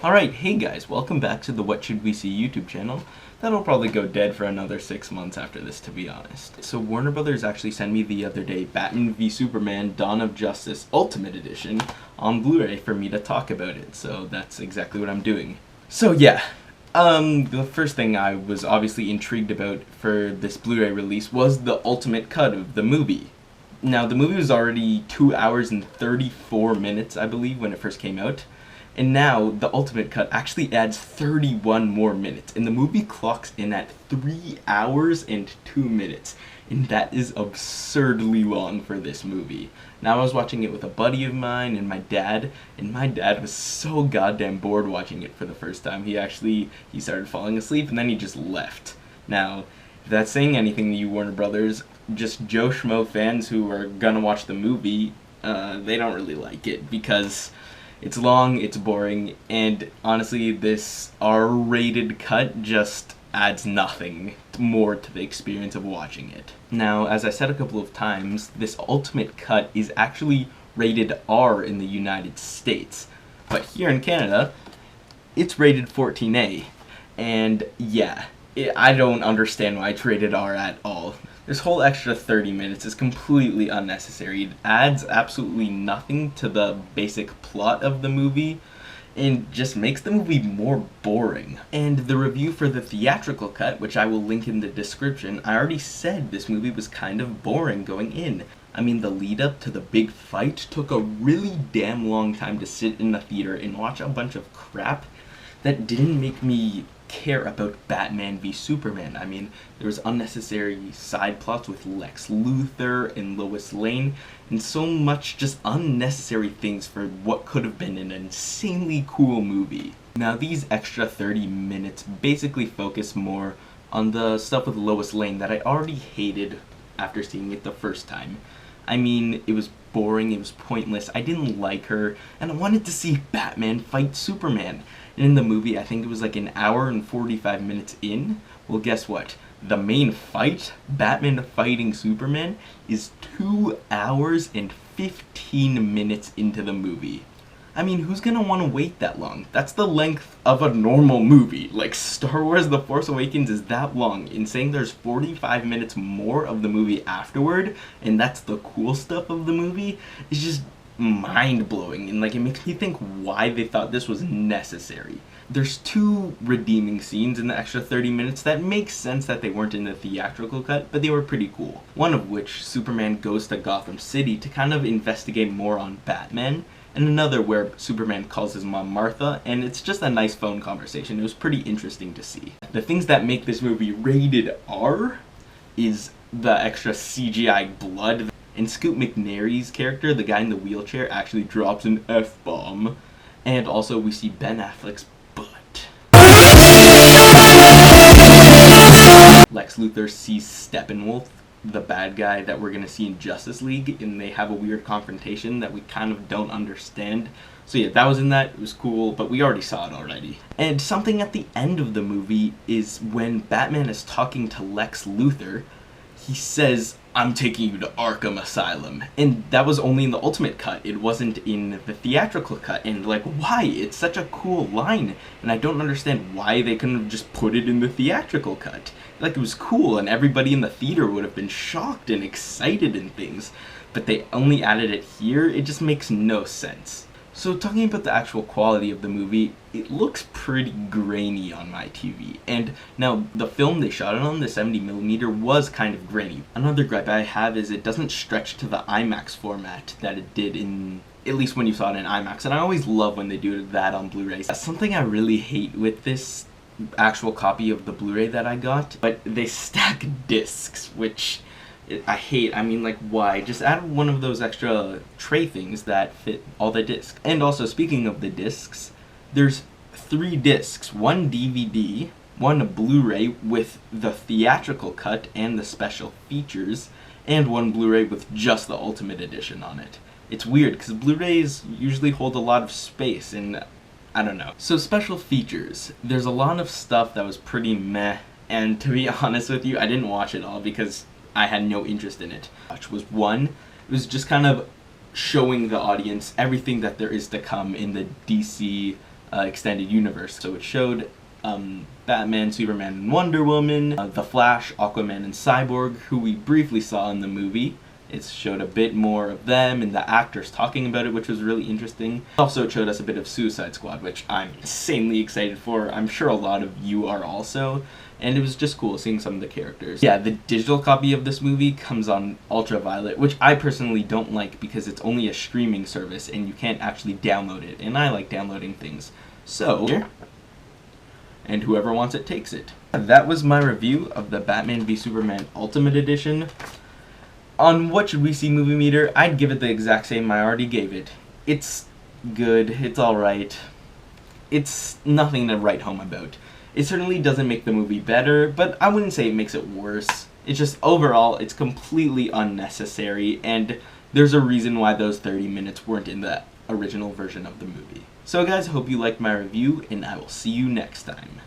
Alright, hey guys, welcome back to the What Should We See YouTube channel. That'll probably go dead for another 6 months after this, to be honest. So Warner Brothers actually sent me the other day Batman v Superman Dawn of Justice Ultimate Edition on Blu-ray for me to talk about it, so that's exactly what I'm doing. So yeah, the first thing I was obviously intrigued about for this Blu-ray release was the ultimate cut of the movie. Now, the movie was already 2 hours and 34 minutes, I believe, when it first came out. And now, the ultimate cut actually adds 31 more minutes, and the movie clocks in at 3 hours and 2 minutes. And that is absurdly long for this movie. Now, I was watching it with a buddy of mine and my dad was so goddamn bored watching it for the first time. He started falling asleep and then he just left. Now, if that's saying anything to you, Warner Brothers, just Joe Schmo fans who are gonna watch the movie, they don't really like it because it's long, it's boring, and honestly, this R-rated cut just adds nothing more to the experience of watching it. Now, as I said a couple of times, this ultimate cut is actually rated R in the United States, but here in Canada, it's rated 14A, and yeah, I don't understand why it's rated R at all. This whole extra 30 minutes is completely unnecessary. It adds absolutely nothing to the basic plot of the movie and just makes the movie more boring. And the review for the theatrical cut, which I will link in the description, I already said this movie was kind of boring going in. I mean, the lead up to the big fight took a really damn long time to sit in the theater and watch a bunch of crap that didn't make me care about Batman v Superman. I mean, there was unnecessary side plots with Lex Luthor and Lois Lane, and so much just unnecessary things for what could have been an insanely cool movie. Now, these extra 30 minutes basically focus more on the stuff with Lois Lane that I already hated after seeing it the first time. I mean, it was boring, it was pointless, I didn't like her, and I wanted to see Batman fight Superman. And in the movie, I think it was like an hour and 45 minutes in. Well, guess what? The main fight, Batman fighting Superman, is 2 hours and 15 minutes into the movie. I mean, who's gonna want to wait that long? That's the length of a normal movie. Like, Star Wars The Force Awakens is that long. In saying there's 45 minutes more of the movie afterward, and that's the cool stuff of the movie, is just mind-blowing, and like, it makes me think why they thought this was necessary. There's two redeeming scenes in the extra 30 minutes that make sense that they weren't in the theatrical cut, but they were pretty cool. One of which, Superman goes to Gotham City to kind of investigate more on Batman, and another where Superman calls his mom Martha, and it's just a nice phone conversation. It was pretty interesting to see. The things that make this movie rated R is the extra CGI blood. And Scoot McNairy's character, the guy in the wheelchair, actually drops an F-bomb. And also we see Ben Affleck's butt. Lex Luthor sees Steppenwolf, the bad guy that we're gonna see in Justice League, and they have a weird confrontation that we kind of don't understand. So yeah, that was in that, it was cool, but we already saw it already. And something at the end of the movie is when Batman is talking to Lex Luthor, he says, "I'm taking you to Arkham Asylum." And that was only in the ultimate cut. It wasn't in the theatrical cut. And like, why? It's such a cool line. And I don't understand why they couldn't have just put it in the theatrical cut. Like, it was cool and everybody in the theater would have been shocked and excited and things. But they only added it here. It just makes no sense. So talking about the actual quality of the movie, it looks pretty grainy on my TV. And now, the film they shot it on, the 70mm, was kind of grainy. Another gripe I have is it doesn't stretch to the IMAX format that it did in, at least when you saw it in IMAX. And I always love when they do that on Blu-ray. That's something I really hate with this actual copy of the Blu-ray that I got. But they stack discs, which I hate. I mean, like, why? Just add one of those extra tray things that fit all the discs. And also, speaking of the discs, there's 3 discs. One DVD, one Blu-ray with the theatrical cut and the special features, and one Blu-ray with just the Ultimate Edition on it. It's weird, because Blu-rays usually hold a lot of space, and I don't know. So, special features. There's a lot of stuff that was pretty meh, and to be honest with you, I didn't watch it all because I had no interest in it. Which was one, it was just kind of showing the audience everything that there is to come in the DC extended universe. So it showed Batman, Superman, and Wonder Woman, The Flash, Aquaman, and Cyborg, who we briefly saw in the movie. It showed a bit more of them and the actors talking about it, which was really interesting. Also, it showed us a bit of Suicide Squad, which I'm insanely excited for. I'm sure a lot of you are also. And it was just cool seeing some of the characters. Yeah, the digital copy of this movie comes on Ultraviolet, which I personally don't like because it's only a streaming service and you can't actually download it. And I like downloading things. So, and whoever wants it takes it. That was my review of the Batman v Superman Ultimate Edition. On What Should We See Movie Meter, I'd give it the exact same I already gave it. It's good, it's alright. It's nothing to write home about. It certainly doesn't make the movie better, but I wouldn't say it makes it worse. It's just, overall, it's completely unnecessary, and there's a reason why those 30 minutes weren't in the original version of the movie. So guys, I hope you liked my review, and I will see you next time.